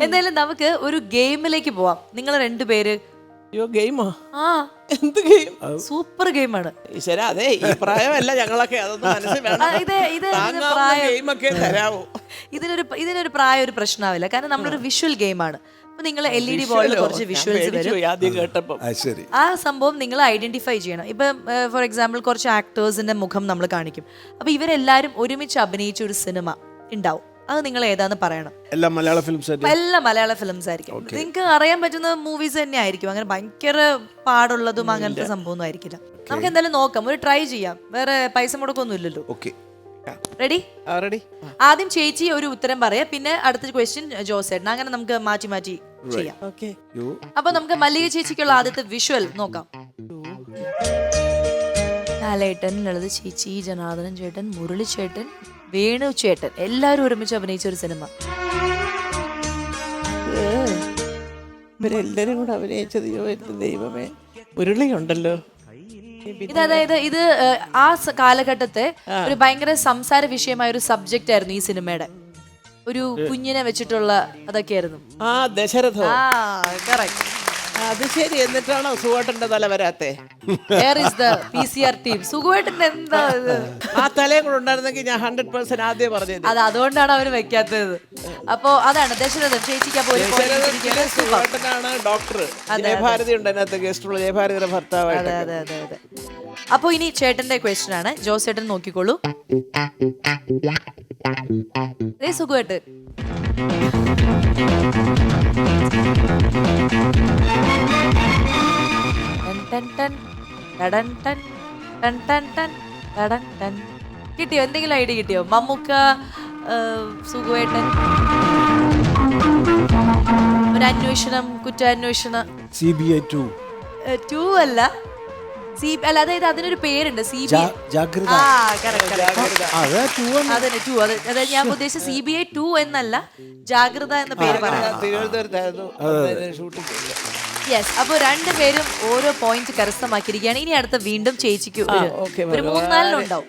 എന്തായാലും നമുക്ക് ഒരു ഗെയിമിലേക്ക് പോവാം. നിങ്ങൾ രണ്ടുപേര് അയ്യോ ഗെയിമോ? ആ എന്ത് ഗെയിം? സൂപ്പർ ഗെയിമാണ്. ഈശ്വരാ, അതെ ഈ പ്രായമല്ല ഞങ്ങളൊക്കെ, അതൊന്നും മനസ്സിൽ വേണം. ഗെയിമൊക്കെ തരാവോ? ഇതിനൊരു പ്രായം ഒരു പ്രശ്നമാവില്ല, കാരണം നമ്മളൊരു വിഷ്വൽ ഗെയിമാണ്. അപ്പൊ നിങ്ങൾ LED ബോർഡിൽ കുറച്ച് വിഷ്വൽസ് വരും. ആദ്യം കേട്ടപ്പോ ആ സംഭവം നിങ്ങൾ ഐഡന്റിഫൈ ചെയ്യണം. ഇപ്പൊ ഫോർ എക്സാമ്പിൾ കുറച്ച് ആക്ടേഴ്സിന്റെ മുഖം നമ്മൾ കാണിക്കും. അപ്പൊ ഇവരെല്ലാരും ഒരുമിച്ച് അഭിനയിച്ച ഒരു സിനിമ ഉണ്ടാവും. അത് നിങ്ങൾ ഏതാന്ന് പറയണം. എല്ലാം മലയാള ഫിലിംസ് എല്ലാം മലയാള ഫിലിംസ് ആയിരിക്കും. നിങ്ങൾക്ക് അറിയാൻ പറ്റുന്ന മൂവീസ് തന്നെ ആയിരിക്കും. അങ്ങനെ ഭയങ്കര പാടുള്ളതും അങ്ങനത്തെ സംഭവമൊന്നും ആയിരിക്കില്ല. നമുക്ക് എന്തായാലും നോക്കാം, ഒരു ട്രൈ ചെയ്യാം. വേറെ പൈസ മുടക്കൊന്നും ഇല്ലല്ലോ. റെഡി? റെഡി. ആദ്യം ചേച്ചി ഒരു ഉത്തരം പറയാ, പിന്നെ അടുത്ത ക്വസ്റ്റ്യൻ ജോസേട്ടൻ. അങ്ങനെ നമുക്ക് മാറ്റി മാറ്റി ചെയ്യാം. അപ്പൊ നമുക്ക് മല്ലിക ചേച്ചിക്കുള്ള ആദ്യത്തെ വിഷ്വൽ നോക്കാം. ലാലേട്ടൻ, ലളിത ചേച്ചി, ജനാർദ്ദനൻ ചേട്ടൻ, മുരളി ചേട്ടൻ, വേണു ചേട്ടൻ എല്ലാരും ഒരുമിച്ച് അഭിനയിച്ച ഒരു സിനിമ. ഇവരെല്ലാരും കൂടെ അഭിനയിച്ചത് ദൈവമേ, മുരളിയുണ്ടല്ലോ. അതായത് ഇത് ആ കാലഘട്ടത്തെ ഒരു ഭയങ്കര സംസാര വിഷയമായ ഒരു സബ്ജക്റ്റ് ആയിരുന്നു ഈ സിനിമയുടെ. ഒരു കുഞ്ഞിനെ വെച്ചിട്ടുള്ള അതൊക്കെയായിരുന്നു. ആ ദശരഥോ? ആ കറക്റ്റ്. അത് ശരി. എന്നിട്ടാണോ സുഖേട്ടന്റെ തല വരാത്തെ? PCR team സുഖമായിട്ടുണ്ട്. എന്താ ആ തലയും കൂടെ ഉണ്ടായിരുന്നെങ്കിൽ ഞാൻ 100% ആദ്യം പറഞ്ഞത്. അത് അതുകൊണ്ടാണ് അവര് വെക്കാത്തത്. അപ്പൊ അതാണ് ദശരഥൻ ചേച്ചിക്ക്. അപ്പൊ സുഖേട്ടനാണ് ഡോക്ടർ. ജയഭാരതി ഉണ്ട് അതിനകത്ത്, ഗസ്റ്റുള്ള ജയഭാരതിയുടെ ഭർത്താവായിട്ട്. അതെ അതെ അതെ. അപ്പൊ ഇനി ചേട്ടന്റെ ക്വസ്റ്റ്യൻ ആണ്. ജോസേട്ടൻ നോക്കിക്കോളൂ. സുഖമായിട്ട് കിട്ടിയോ? എന്തെങ്കിലും ഐഡിയ കിട്ടിയോ? മമ്മൂക്ക, സുഖുവേട്ടൻ, ഒരു അന്വേഷണം, കുറ്റാന്വേഷണം. CBI 2 അല്ല, അതായത് അതിനൊരു പേരുണ്ട്. ജാഗ്രത. അതായത് ഞാൻ ഉദ്ദേശിച്ച CBI 2 എന്നല്ല, ജാഗ്രത എന്ന പേര് പറയാം. യെസ്. അപ്പൊ രണ്ടുപേരും ഓരോ പോയിന്റ് കരസ്ഥമാക്കിയിരിക്കുകയാണ്. ഇനി അടുത്ത വീണ്ടും ചേച്ചിക്ക് ഒരു 3-4 ഉണ്ടാവും.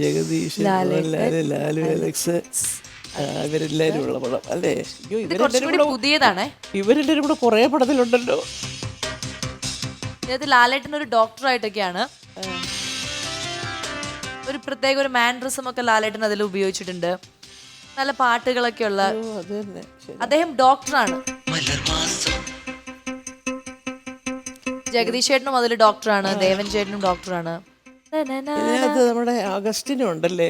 ജഗദീഷ്, ലാലു, അലക്സ്, ഇവരെല്ലാരും ഉള്ള പടം അല്ലേ? പുതിയതാണേ. ഇവരെല്ലാരും കൂടെ കുറെ പടത്തിലുണ്ടല്ലോ. ഇതിനകത്ത് ലാലേട്ടൻ ഒരു ഡോക്ടറായിട്ടൊക്കെയാണ്. ഒരു പ്രത്യേക ഒരു മാൻഡ്രിസം ഒക്കെ ലാലേട്ടൻ അതിൽ ഉപയോഗിച്ചിട്ടുണ്ട്. നല്ല പാട്ടുകളൊക്കെ ഉള്ള അദ്ദേഹം ഡോക്ടറാണ്. ജഗദീഷ് ചേട്ടനും അതിൽ ഡോക്ടറാണ്. ദേവൻ ചേട്ടനും ഡോക്ടറാണ്. നമ്മുടെ അഗസ്റ്റിനും ഉണ്ടല്ലേ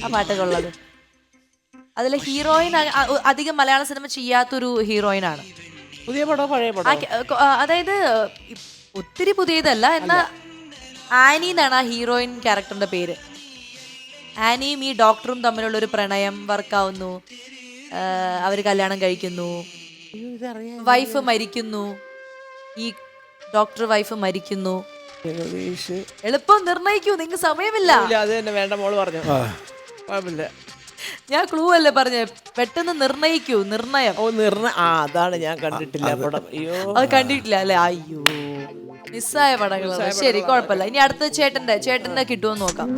ആ പാട്ടുകളുള്ളത്. അതിലെ ഹീറോയിൻ അധികം മലയാള സിനിമ ചെയ്യാത്തൊരു ഹീറോയിനാണ്. പുതിയ പടം പഴയ പടം? അതായത് ഒത്തിരി പുതിയതല്ല, എന്നാ ആനി എന്നാണ് ആ ഹീറോയിൻ ക്യാരക്ടറിന്റെ പേര്. ആനിയും ഈ ഡോക്ടറും തമ്മിലുള്ള ഒരു പ്രണയം വർക്കാവുന്നു. അവര് കല്യാണം കഴിക്കുന്നു. വൈഫ് മരിക്കുന്നു. ഈ ഡോക്ടർ വൈഫ് മരിക്കുന്നു. എളുപ്പം നിർണയിക്കൂ, നിങ്ങൾക്ക് സമയമില്ല. വേണ്ട മോള് പറഞ്ഞു. ഞാൻ ക്ലൂ അല്ലേ പറഞ്ഞ, പെട്ടെന്ന് നിർണയിക്കൂ. നിർണയം. അതാണ് ഞാൻ കണ്ടിട്ടില്ല പടം. അയ്യോ, അത് കണ്ടിട്ടില്ല അല്ലേ? അയ്യോ, മിസ്സായ പടങ്ങളാണ്. ശരി, കുഴപ്പമില്ല. ഇനി അടുത്ത ചേട്ടന്റെ കിട്ടുമെന്ന് നോക്കാം.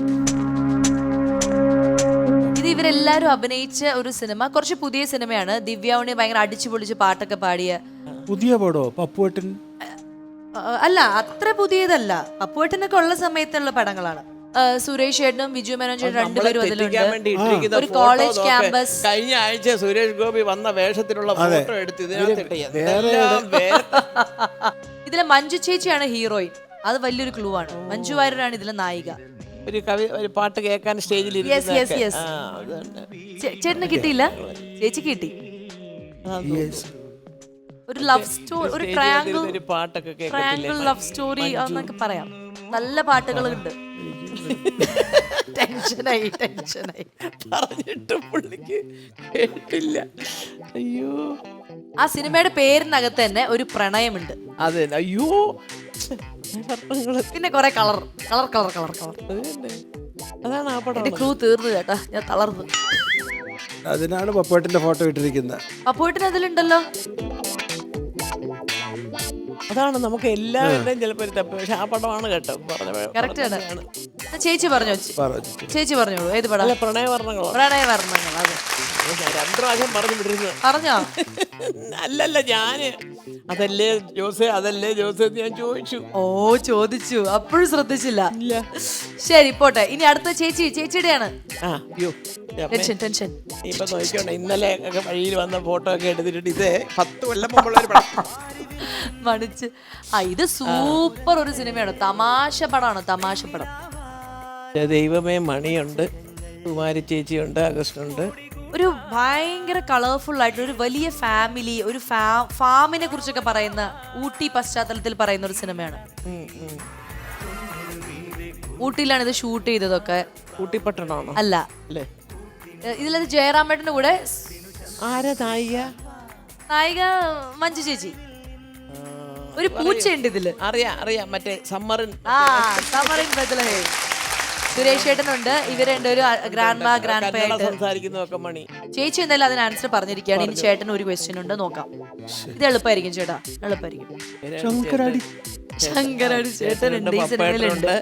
ഇത് ഇവരെല്ലാരും അഭിനയിച്ച ഒരു സിനിമ, കുറച്ച് പുതിയ സിനിമയാണ്. ദിവ്യ ഉണ്ണി ഭയങ്കര അടിച്ചു പൊളിച്ച് പാട്ടൊക്കെ പാടിയ പുതിയ പടോ? പപ്പുവേട്ടൻ? അല്ല, അത്ര പുതിയതല്ല. പപ്പുവേട്ടനൊക്കെ ഉള്ള സമയത്തുള്ള പടങ്ങളാണ്. സുരേഷ് ചേട്ടനും വിജു മേനോൻ ചേട്ടൻ രണ്ടുപേരും അതിലുണ്ട്. ഒരു കോളേജ് ക്യാമ്പസ്. കഴിഞ്ഞ ആഴ്ച സുരേഷ് ഗോപി വന്ന വേഷത്തിലുള്ള ഫോട്ടോ എടുത്ത് ഇതിലെ മഞ്ജു ചേച്ചിയാണ് ഹീറോയിൻ. അത് വലിയൊരു ക്ലൂ ആണ്. മഞ്ജു വാര്യരാണ് ഇതിലെ നായിക. ഒരു പാട്ട് കേൾക്കാൻ സ്റ്റേജിൽ. ചേട്ടന് കിട്ടിയില്ല, ചേച്ചി കിട്ടി. ഒരു ലവ് സ്റ്റോറി, ഒരു ട്രയാങ്കിൾ ലവ് സ്റ്റോറി എന്നൊക്കെ പറയാം. നല്ല പാട്ടുകളുണ്ട്. ടെൻഷനായി പറഞ്ഞിട്ട് പുള്ളിക്ക് കേട്ടില്ല. അയ്യോ, ആ സിനിമയുടെ പേരിനകത്ത് തന്നെ ഒരു പ്രണയമുണ്ട്. അതെ. അയ്യോ, പിന്നെ കൊറേ കളർ. അതാണ് ആ പടം. എന്റെ ക്ലൂ തീർന്നു കേട്ടാ, ഞാൻ തളർന്നു. അതിനാണ് പപ്പുവേട്ടന്റെ ഫോട്ടോ ഇട്ടിരിക്കുന്നത്. പപ്പുവേട്ടൻ അതിലുണ്ടല്ലോ. അതാണ് നമുക്ക് എല്ലാവരുടെയും ചിലപ്പോൾ ഒരു തപ്പ്. പക്ഷെ ആ പടമാണ് കേട്ടോ കറക്റ്റ് ആണ്. ചേച്ചി പറഞ്ഞോ, ചേച്ചി പറഞ്ഞോളൂ ഏത് പടം? പ്രണയവർണ്ണങ്ങൾ. പ്രണയവർണ്ണങ്ങൾ. അതെ, ഞാൻ 2 പ്രാവശ്യം പറഞ്ഞു വിട്ടിരുന്നു. പറഞ്ഞോ? അല്ലല്ല, ഞാന് അതല്ലേ ജോസേ എന്ന് ഞാൻ ചോദിച്ചു. ഓ, ചോദിച്ചു, അപ്പോഴും ശ്രദ്ധിച്ചില്ല. ശരി, പോട്ടെ. ഇനി അടുത്ത ചേച്ചിയുടെയാണ്. ടെൻഷൻ. ഇപ്പൊ നോക്കിക്കോട്ടെ, ഇന്നലെ ഒക്കെ വഴിയിൽ വന്ന ഫോട്ടോ ഒക്കെ എടുത്തിട്ട് ഇത് 10 കൊല്ലം മുമ്പുള്ള ഒരു പടം മണിച്ച്. ഇത് സൂപ്പർ ഒരു സിനിമയാണ്, തമാശ പടമാണ്, തമാശ പടം. ദൈവമേ, മണിയുണ്ട്, കുമാരി ചേച്ചിയുണ്ട്, അഗസ്റ്റുണ്ട്. ഒരു ഭയങ്കര കളർഫുൾ ആയിട്ടുള്ള ഒരു വലിയ ഫാമിലി, ഒരു ഫാമിനെ കുറിച്ചൊക്കെ പറയുന്ന, ഊട്ടി പശ്ചാത്തലത്തിൽ പറയുന്ന ഒരു സിനിമയാണ്. ഊട്ടിയിലാണ് ഇത് ഷൂട്ട് ചെയ്തതൊക്കെ. ഊട്ടി പട്ടണമാണോ? അല്ല, ഇതിലത് ജയറാമേട്ടന്റെ കൂടെ. ആരാ നായിക? നായിക മഞ്ജു ചേച്ചി. ഒരു പൂച്ചയുണ്ട് ഇതില്. അറിയാം, മറ്റേ സമ്മറിൻ ബദലഹേം. സുരേഷ് ചേട്ടനുണ്ട്. ഇവരുണ്ട് ഒരു ഗ്രാൻഡ് ഗ്രാൻഡ് സംസാരിക്കുന്നതൊക്കെ മണി. ചേച്ചി എന്തായാലും അതിന് ആൻസർ പറഞ്ഞിരിക്കുകയാണ്. ഇനി ചേട്ടന് ഒരു ക്വസ്റ്റ്യൻ ഉണ്ട്, നോക്കാം. ഇത് എളുപ്പമായിരിക്കും ചേട്ടാ, എളുപ്പമായിരിക്കും. ശങ്കരാടി ചേട്ടനുണ്ട് ഈ സിനിമയിലുണ്ട്.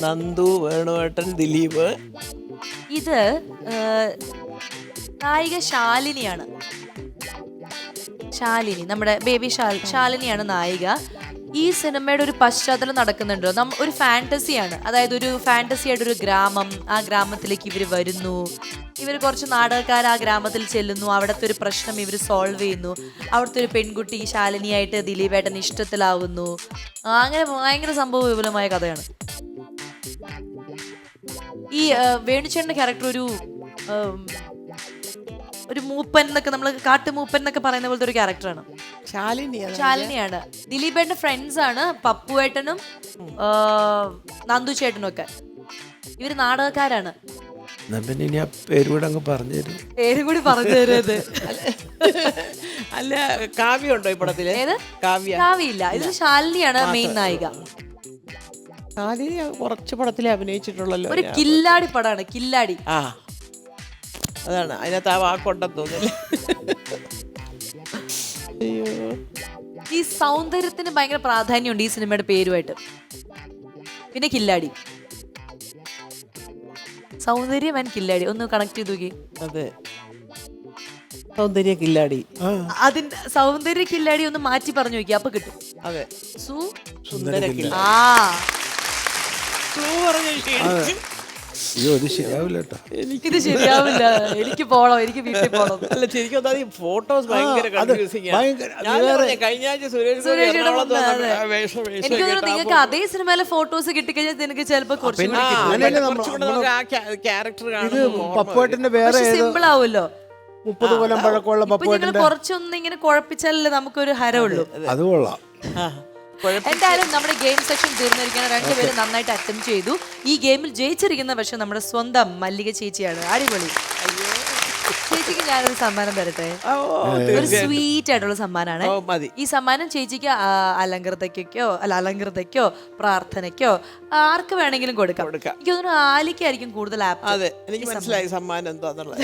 നന്ദു, വേണുവേട്ടൻ, ദിലീപ്. ഇത് നായിക ശാലിനിയാണ്. ശാലിനി, നമ്മുടെ ബേബി ശാലിനിയാണ് നായിക. ഈ സിനിമയുടെ ഒരു പശ്ചാത്തലം നടക്കുന്നുണ്ടോ? ഒരു ഫാന്റസിയാണ്. അതായത് ഒരു ഫാന്റസി ആയിട്ട് ഒരു ഗ്രാമം, ആ ഗ്രാമത്തിലേക്ക് ഇവർ വരുന്നു. ഇവർ കുറച്ച് നാടകക്കാർ ആ ഗ്രാമത്തിൽ ചെല്ലുന്നു. അവിടുത്തെ ഒരു പ്രശ്നം ഇവർ സോൾവ് ചെയ്യുന്നു. അവിടുത്തെ ഒരു പെൺകുട്ടി ശാലിനിയായിട്ട് ദിലീപേട്ടൻ ഇഷ്ടത്തിലാവുന്നു. അങ്ങനെ ഭയങ്കര സംഭവ വിപുലമായ കഥയാണ്. ഈ വേണുചേട്ടന്റെ ക്യാരക്ടർ ഒരു മൂപ്പൻ എന്നൊക്കെ, നമ്മൾ കാട്ടുമൂപ്പൻ എന്നൊക്കെ പറയുന്ന പോലത്തെ ഒരു ക്യാരക്ടറാണ്. ശാലിനിയാണ്. ദിലീപേട്ടന്റെ ഫ്രണ്ട്സ് ആണ് പപ്പുവേട്ടനും നന്ദു ചേട്ടനും ഒക്കെ. ഇവര് നാടകക്കാരാണ്. പേരും കൂടി പറഞ്ഞു തരുന്നത്. അല്ല, കാവ്യുണ്ടോ ഈ പടത്തില്? കാവ്യയില്ല. ഇതിൽ ശാലിനിയാണ് മെയിൻ നായിക. ശാലിനി കുറച്ച് പടത്തിലെ അഭിനയിച്ചിട്ടുള്ളല്ലോ. ഒരു കില്ലാടി പടമാണ്, കില്ലാടി. അതാണ് അതിനകത്ത് ആ വാക്കുണ്ടെന്ന് തോന്നുന്നു. ഈ സൗന്ദര്യത്തിന് ഭയങ്കര പ്രാധാന്യമുണ്ട് ഈ സിനിമയുടെ പേരുമായിട്ട്. പിന്നെ കില്ലാടി, സൗന്ദര്യം ആൻഡ് കില്ലാടി ഒന്ന് കണക്ട് ചെയ്ത് നോക്കി. അതെ, സൗന്ദര്യ കില്ലാടി. അതിന്റെ സൗന്ദര്യ കില്ലാടി ഒന്ന് മാറ്റി പറഞ്ഞു നോക്കി, അപ്പൊ കിട്ടും. അതെ, സുന്ദര കില്ലാടി. ഇത് ശരിയാവില്ല, എനിക്ക് പോണം, എനിക്ക് വീട്ടിൽ പോണം. അല്ല, ശരിക്കും ഫോട്ടോസ് ഭയങ്കര കൺഫ്യൂസിംഗ്. കഴിഞ്ഞ ആഴ്ച നിങ്ങൾക്ക് അതേ സിനിമയിലെ ഫോട്ടോസ് കിട്ടിക്കഴിഞ്ഞാൽ നിനക്ക് ചിലപ്പോ പപ്പുവേട്ടന്റെ വേറെ സിമ്പിൾ ആവുമല്ലോ. 30 കൊല്ലം പഴക്കമുള്ള പപ്പുവേട്ടന്റെ കുറച്ചൊന്നും ഇങ്ങനെ കുഴപ്പിച്ചാലല്ലേ നമുക്കൊരു ഹരമുള്ളൂ. അത് കൊള്ളാം. എന്തായാലും നമ്മുടെ ഗെയിം സെക്ഷൻ തീർന്നിരിക്കുകയാണ്. രണ്ടുപേരും നന്നായിട്ട് അറ്റംപ്റ്റ് ചെയ്തു. ഈ ഗെയിമിൽ ജയിച്ചിരിക്കുന്ന പക്ഷെ നമ്മുടെ സ്വന്തം മല്ലിക ചേച്ചിയാണ്. അടിപൊളി. ചേച്ചിക്ക് ഞാനൊരു സമ്മാനം തരട്ടെ. ഒരു സ്വീറ്റ് ആയിട്ടുള്ള സമ്മാനമാണ് ഈ സമ്മാനം. ചേച്ചിക്ക് അലങ്കൃതയ്ക്കോ പ്രാർത്ഥനയ്ക്കോ ആർക്ക് വേണമെങ്കിലും കൊടുക്കാം. എനിക്ക് തോന്നുന്നു ആലിക്കായിരിക്കും കൂടുതൽ ആപ്പ്. അതെ, എനിക്ക് മനസ്സിലായി സമ്മാനം എന്താന്നുള്ളത്.